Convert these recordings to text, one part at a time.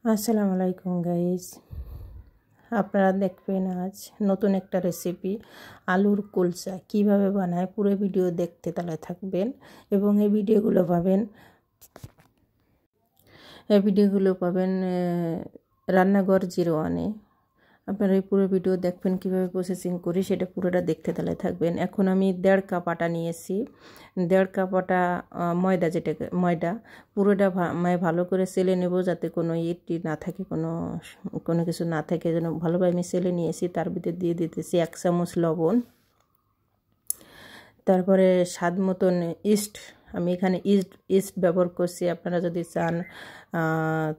আসসালামু আলাইকুম গাইস, আপনারা দেখবেন আজ নতুন একটা রেসিপি আলুর কুলচা কিভাবে বানায়। পুরো ভিডিও দেখতে তাহলে থাকবেন এবং এই ভিডিওগুলো পাবেন রান্নাঘর 01-এ। আপনারা এই পুরো ভিডিও দেখবেন কিভাবে প্রসেসিং করি, সেটা পুরোটা দেখতে তাহলে থাকবেন। এখন আমি 1.5 কাপ আটা নিয়েছি। 1.5 কাপ আটা ময়দা, যেটাকে ময়দা পুরোটা ভালো করে সেলে নেব, যাতে কোনো ইটি না থাকে, কোনো কিছু না থাকে, যেন ভালোভাবে আমি সেলে নিয়েছি। তার ভিতরে দিয়ে দিতেছি 1 চামচ লবণ, তারপরে স্বাদ মতন ইস্ট। আমি এখানে ইস্ট ব্যবহার করছি। আপনারা যদি চান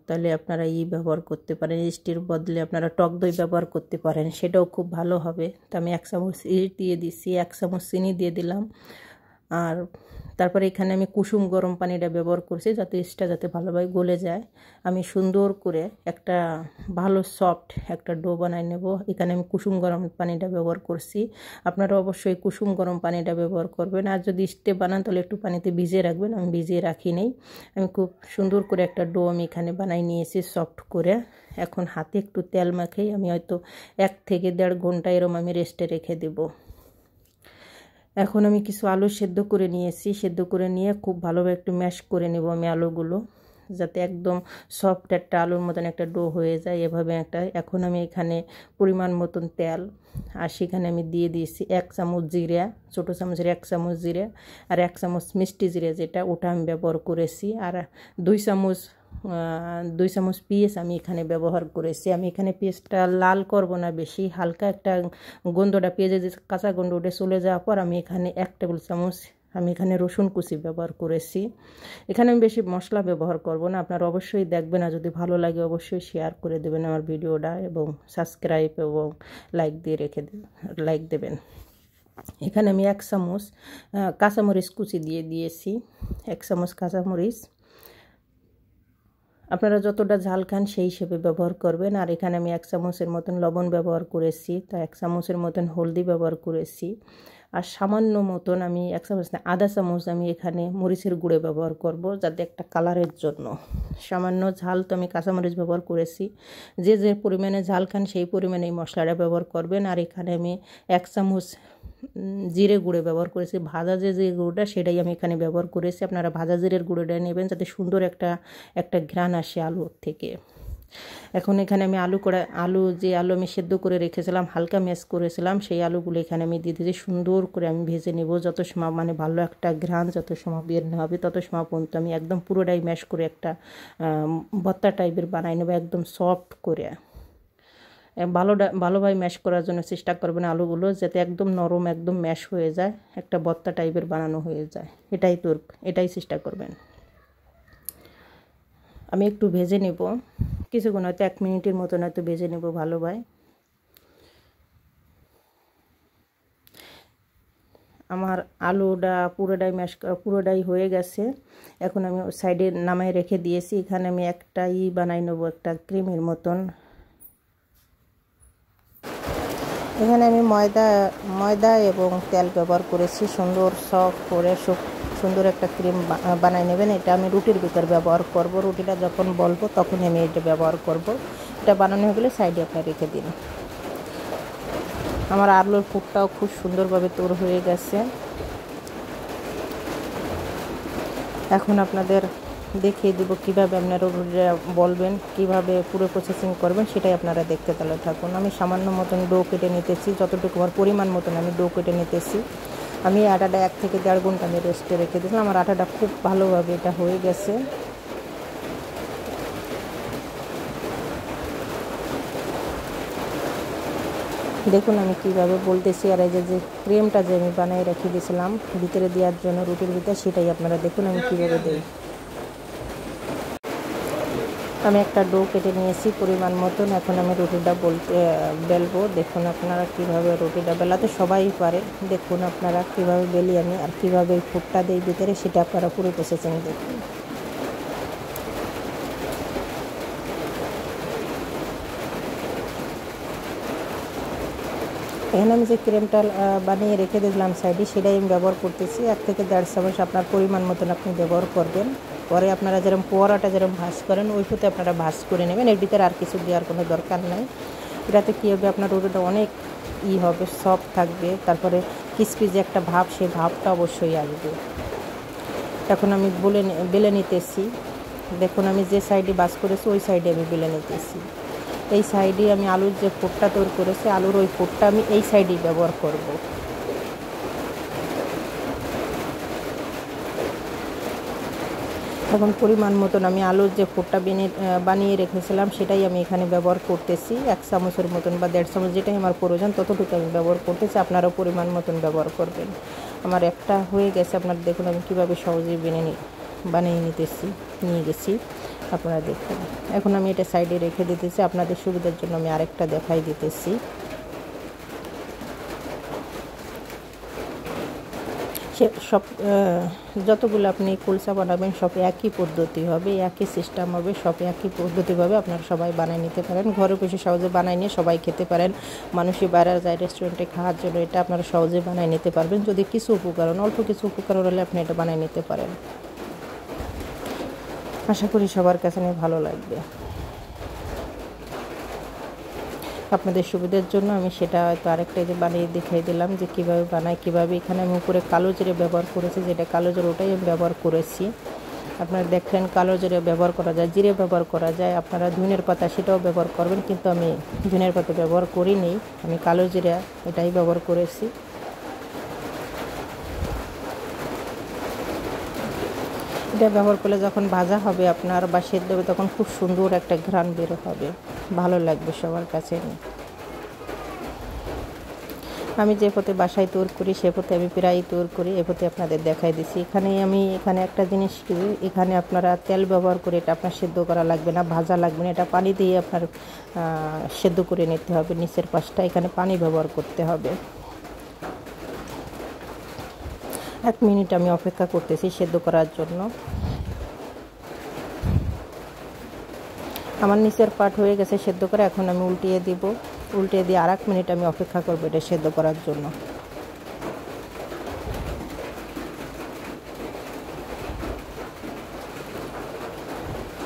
তাহলে আপনারা ব্যবহার করতে পারেন। ইস্টের বদলে আপনারা টক দই ব্যবহার করতে পারেন, সেটাও খুব ভালো হবে। তো আমি 1 চামচ ইস্ট দিয়ে দিচ্ছি, 1 চামচ চিনি দিয়ে দিলাম। আর তারপরে এখানে আমি কুসুম গরম পানিটা ব্যবহার করছি, যাতে ইস্টটা যাতে ভালোভাবে গলে যায়। আমি সুন্দর করে একটা ভালো সফট একটা ডো বানিয়ে নেব। এখানে আমি কুসুম গরম পানিটা ব্যবহার করছি। আপনারা অবশ্যই কুসুম গরম পানিটা ব্যবহার করবেন। আর যদি ইস্টে বানান তাহলে একটু পানিতে ভিজিয়ে রাখবেন। আমি ভিজিয়ে রাখি নেই। আমি খুব সুন্দর করে একটা ডো আমি এখানে বানাই নিয়েছি সফট করে। এখন হাতে একটু তেল মাখিয়ে আমি হয়তো 1 থেকে 1.5 ঘন্টা এরম আমি রেস্টে রেখে দেব। এখন আমি কিছু আলু সেদ্ধ করে নিয়েছি। সেদ্ধ করে নিয়ে খুব ভালোভাবে একটু ম্যাশ করে নেব আমি আলুগুলো, যাতে একদম সফট একটা আলুর মতন একটা ডো হয়ে যায় এভাবে একটা। এখন আমি এখানে পরিমাণ মতন তেল, আর সেখানে আমি দিয়ে দিয়েছি 1 চামচ জিরা, ছোটো চামচের 1 চামচ জিরা, আর 1 চামচ মিষ্টি জিরা, যেটা ওটা আমি ব্যবহার করেছি। আর 2 চামচ পেঁয়াজ আমি এখানে ব্যবহার করেছি। আমি এখানে পেঁয়াজটা লাল করব না বেশি, হালকা একটা গন্ধটা, পেঁয়াজের যে কাঁচা গন্ধ ওটা চলে যাওয়ার পর আমি এখানে 1 টেবিল চামচ আমি এখানে রসুন কুচি ব্যবহার করেছি। এখানে আমি বেশি মশলা ব্যবহার করব না। আপনারা অবশ্যই দেখবেন, আর যদি ভালো লাগে অবশ্যই শেয়ার করে দেবেন আমার ভিডিওটা, এবং সাবস্ক্রাইব এবং লাইক দেবেন। এখানে আমি 1 চামচ কাঁচামরিচ কুচি দিয়ে দিয়েছি, 1 চামচ কাঁচামরিচ। আপনারা যতটা ঝাল খান সেই হিসেবে ব্যবহার করবেন। আর এখানে আমি 1 চামচের মতন লবণ ব্যবহার করেছি, তা 1 চামচের মতন হলদি ব্যবহার করেছি। আর সামান্য মতন আমি 1 চামচ না, আধা চামচ আমি এখানে মরিচের গুঁড়ো ব্যবহার করব, যাতে একটা কালারের জন্য। সামান্য ঝাল তো আমি কাঁচামরিচ ব্যবহার করেছি। যে যে পরিমাণে ঝাল খান সেই পরিমাণে এই মশলাটা ব্যবহার করবেন। আর এখানে আমি 1 চামচ জিরে গুঁড়ো ব্যবহার করেছি। ভাজা যে গুঁড়োটা সেটাই আমি এখানে ব্যবহার করেছি। আপনারা ভাজা জিরের গুঁড়োটা নেবেন, যাতে সুন্দর একটা ঘ্রাণ আসে আলুর থেকে। এখন এখানে আমি আলু আমি সেদ্ধ করে রেখেছিলাম, হালকা ম্যাশ করেছিলাম, সেই আলুগুলো এখানে আমি দিয়ে দিয়েছি। সুন্দর করে আমি ভেজে নেব, যত সময় ভালো একটা ঘ্রাণ যত সময় বের না হবে তত সময় পর্যন্ত আমি একদম পুরোটাই ম্যাশ করে একটা ভর্তা টাইপের বানাই নেব, একদম সফট করে। ভালোভাবে ম্যাশ করার জন্য চেষ্টা করবেন আলুগুলো, যাতে একদম নরম একদম ম্যাশ হয়ে যায়, একটা ভর্তা টাইপের বানানো হয়ে যায়। এটাই চেষ্টা করবেন। আমি একটু ভেজে নেব কিছুক্ষণ, হয়তো 1 মিনিটের মতন হয়তো ভেজে নেব ভালোভাবে। আমার আলুটা পুরোটাই হয়ে গেছে। এখন আমি সাইডে নামায় রেখে দিয়েছি। এখানে আমি একটা বানাই নেব, একটা ক্রিমের মতন। এখানে আমি ময়দা এবং তেল ব্যবহার করেছি। সুন্দর সফট করে সুন্দর একটা ক্রিম বানাই নেবেন। এটা আমি রুটির ভিতর ব্যবহার করব। রুটিটা যখন বলবো তখন আমি এটা ব্যবহার করব। এটা বানানো হয়ে গেলে সাইডে আপনি রেখে দিন। আমার আলুর পুরটাও খুব সুন্দরভাবে তৈরি হয়ে গেছে। এখন আপনাদের দেখিয়ে দেব কিভাবে আপনারা রুটিটা বলবেন, কিভাবে পুরো প্রসেসিং করবেন, সেটাই আপনারা দেখতে তাহলে থাকুন। আমি সামান্য মতন ডো কেটে নিতেছি, যতটুকু আমার পরিমাণ মতন আমি ডো কেটে নিতেছি। আমি আটাটা 1 থেকে 1.5 ঘন্টা আমি রেস্টে রেখে দিয়েছিলাম। আমার আটাটা খুব ভালোভাবে এটা হয়ে গেছে। দেখুন আমি কিভাবে বলতেছি। আর এই যে ক্রিমটা যে আমি বানিয়ে রেখে দিয়েছিলাম ভিতরে দেওয়ার জন্য রুটির ভিতরে, সেটাই আপনারা দেখুন আমি কীভাবে দিই। আমি একটা ডো কেটে নিয়েছি পরিমাণ মতন। এখন আমি রুটিটা বেলবো। দেখুন আপনারা কীভাবে রুটিটা বেলাতে সবাই পারে। দেখুন আপনারা কীভাবে বেলি আমি, আর কীভাবে ফুটটা দিই ভিতরে, সেটা আপনারা পুরো প্রসেসিং দেখুন। এখানে আমি যে ক্রিমটা বানিয়ে রেখে দিলাম সাইডে, সেটাই আমি ব্যবহার করতেছি। 1 থেকে 1.5 চামচ আপনার পরিমাণ মতন আপনি ব্যবহার করবেন। পরে আপনারা যেরকম পোয়ারাটা যেরকম ভাজ করেন ওই পথে আপনারা ভাজ করে নেবেন। এর ভিতরে আর কিছু দেওয়ার কোনো দরকার নাই। এটাতে কী হবে, আপনার রুটিটা অনেক হবে, সফট থাকবে, তারপরে ক্রিসপি যে একটা ভাব, সেই ভাবটা অবশ্যই আসবে। এখন আমি বেলে নিতেছি। দেখুন আমি যে সাইডে ভাজ করেছি ওই সাইডে আমি বেলে নিতেছি। এই সাইডে আমি আলুর যে পুরটা তৈরি করেছি, আলুর ওই পুরটা আমি এই সাইডেই ব্যবহার করব। এখন পরিমাণ মতন আমি আলুর যে পুরটা বানিয়ে রেখেছিলাম সেটাই আমি এখানে ব্যবহার করতেছি। 1 চামচের মতন বা 1.5 চামচ, যেটাই আমার প্রয়োজন ততটুকু আমি ব্যবহার করতেছি। আপনারাও পরিমাণ মতন ব্যবহার করবেন। আমার একটা হয়ে গেছে, আপনারা দেখুন আমি কীভাবে সহজেই বানিয়ে নিয়ে গেছি, আপনারা দেখুন। এখন আমি এটা সাইডে রেখে দিতেছি। আপনাদের সুবিধার জন্য আমি আরেকটা দেখাই দিতেছি। সব যতগুলো আপনি কুলচা বানাবেন সব একই পদ্ধতি হবে, একই সিস্টেম হবে, সব একই পদ্ধতিভাবে আপনারা সবাই বানিয়ে নিতে পারেন। ঘরে বসে সহজে বানিয়ে নিয়ে সবাই খেতে পারেন। মানুষই বাইরে যায় রেস্টুরেন্টে খাওয়ার জন্য, এটা আপনারা সহজে বানিয়ে নিতে পারবেন। যদি কিছু উপকরণ, অল্প কিছু উপকরণ হলে আপনি এটা বানিয়ে নিতে পারেন। আশা করি সবার কাছে নিয়ে ভালো লাগবে। আপনাদের সুবিধার জন্য আমি সেটা হয়তো আরেকটা যে বানিয়ে দেখিয়ে দিলাম যে কীভাবে বানাই, কীভাবে। এখানে আমি উপরে কালো জিরে ব্যবহার করেছি, যেটা কালো জিরে ওটাই আমি ব্যবহার করেছি। আপনারা দেখলেন কালো জিরে ব্যবহার করা যায়, জিরে ব্যবহার করা যায়, আপনারা ধনের পাতা সেটাও ব্যবহার করবেন, কিন্তু আমি ধনের পাতা ব্যবহার করিনি, আমি কালো জিরে এটাই ব্যবহার করেছি। এটা ব্যবহার করলে যখন ভাজা হবে আপনার বা সেদ্ধ হবে তখন খুব সুন্দর একটা ঘ্রাণ বের হবে, ভালো লাগবে সবার কাছে। আমি যে পথে বাসায় তৈরি করি সে পথে আমি প্রায় তৈরি করি, এ পথে আপনাদের দেখাই দিচ্ছি। এখানে একটা জিনিস, এখানে আপনারা তেল ব্যবহার করে, এটা আপনার সেদ্ধ করা লাগবে না, ভাজা লাগবে না, এটা পানি দিয়ে আপনার সেদ্ধ করে নিতে হবে। নিচের পাশটা এখানে পানি ব্যবহার করতে হবে। 1 মিনিট আমি অপেক্ষা করতেছি সেদ্ধ করার জন্য। আমার নিচের পাট হয়ে গেছে সেদ্ধ করে, এখন আমি উল্টিয়ে দিয়ে আর 1 মিনিট আমি অপেক্ষা করবো এটা সেদ্ধ করার জন্য।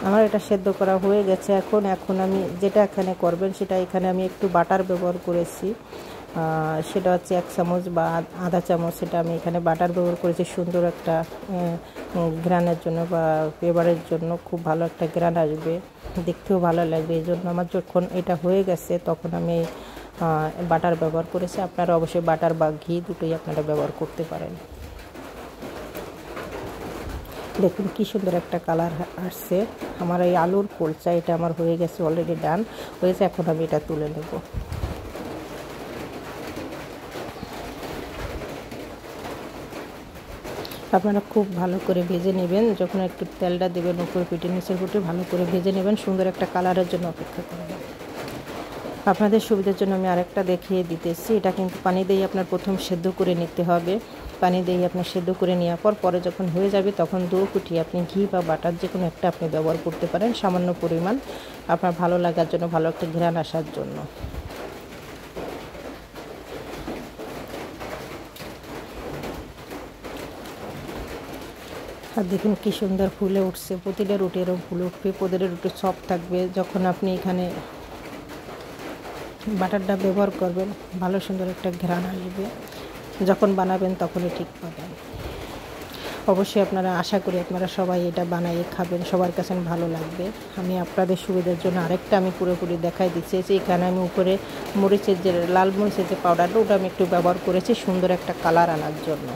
আমার এটা সেদ্ধ করা হয়ে গেছে। এখন আমি যেটা এখানে করবেন সেটা, এখানে আমি একটু বাটার ব্যবহার করেছি, সেটা হচ্ছে 1 চামচ বা আধা চামচ, সেটা আমি এখানে বাটার ব্যবহার করেছি সুন্দর একটা ঘ্রাণের জন্য বা ফ্লেভারের জন্য। খুব ভালো একটা ঘ্রাণ আসবে, দেখতেও ভালো লাগবে। এই জন্য আমার যখন এটা হয়ে গেছে তখন আমি বাটার ব্যবহার করেছি। আপনারা অবশ্যই বাটার বা ঘি দুটোই আপনারা ব্যবহার করতে পারেন। দেখুন কি সুন্দর একটা কালার আসছে। আমার এই আলুর কুলচা এটা আমার হয়ে গেছে, অলরেডি ডান হয়েছে। এখন আমি এটা তুলে নেব। আপনারা খুব ভালো করে ভেজে নেবেন, যখন একটু তেলটা দেবেন উপর পিঠে নিচের পিঠে ভালো করে ভেজে নেবেন, সুন্দর একটা কালারের জন্য অপেক্ষা করবেন। আপনাদের সুবিধার জন্য আমি আরেকটা দেখিয়ে দিতেছি। এটা কিন্তু পানি দিয়ে আপনার প্রথম সেদ্ধ করে নিতে হবে। পানি দিয়ে আপনার সেদ্ধ করে নেওয়ার পরে যখন হয়ে যাবে তখন 2 কুটি আপনি ঘি বা বাটার যে কোনো একটা আপনি ব্যবহার করতে পারেন, সামান্য পরিমাণ, আপনার ভালো লাগার জন্য, ভালো একটা ঘ্রাণ আসার জন্য। আর দেখুন কি সুন্দর ফুলে উঠছে। প্রতিটা রুটি এরকম ফুলে উঠবে, প্রতিটা রুটি সফট থাকবে। যখন আপনি এখানে বাটারটা ব্যবহার করবেন ভালো সুন্দর একটা ঘ্রাণ আসবে। যখন বানাবেন তখনই ঠিক পাবেন। অবশ্যই আপনারা, আশা করি আপনারা সবাই এটা বানিয়ে খাবেন, সবার কাছে ভালো লাগবে। আমি আপনাদের সুবিধার জন্য আরেকটা আমি পুরোপুরি দেখাই দিচ্ছি যে এখানে আমি উপরে মরিচের যে লাল মরিচের যে পাউডারটা ওটা আমি একটু ব্যবহার করেছি সুন্দর একটা কালার আনার জন্য।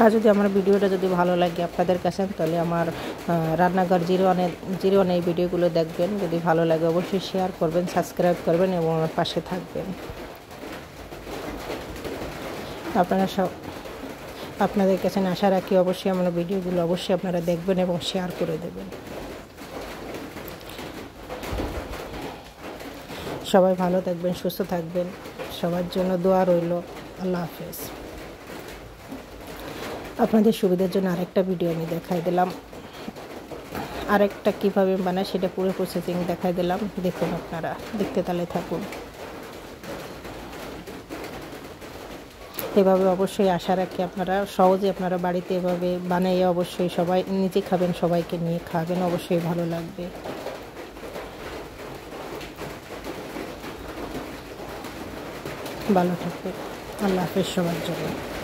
আর যদি আমার ভিডিওটা যদি ভালো লাগে আপনাদের কাছে, তাহলে আমার রান্নাঘর 01 এই ভিডিওগুলো দেখবেন। যদি ভালো লাগে অবশ্যই শেয়ার করবেন, সাবস্ক্রাইব করবেন এবং আমার পাশে থাকবেন। আপনাদের কাছে আশা রাখি অবশ্যই আমার ভিডিওগুলো অবশ্যই আপনারা দেখবেন এবং শেয়ার করে দেবেন। সবাই ভালো থাকবেন, সুস্থ থাকবেন, সবার জন্য দোয়া রইল। আল্লাহ হাফেজ। আপনাদের সুবিধার জন্য আরেকটা ভিডিও আমি দেখাই দিলাম, আরেকটা কীভাবে বানায় সেটা পুরো প্রসেসিং দেখাই দিলাম। দেখুন, আপনারা দেখতে তাহলে থাকুন। এভাবে অবশ্যই আশা রাখি আপনারা সহজে আপনারা বাড়িতে এভাবে বানিয়ে অবশ্যই সবাই নিজে খাবেন, সবাইকে নিয়ে খাবেন, অবশ্যই ভালো লাগবে। ভালো থাকবেন। আল্লাহ হাফেজ সবার জন্য।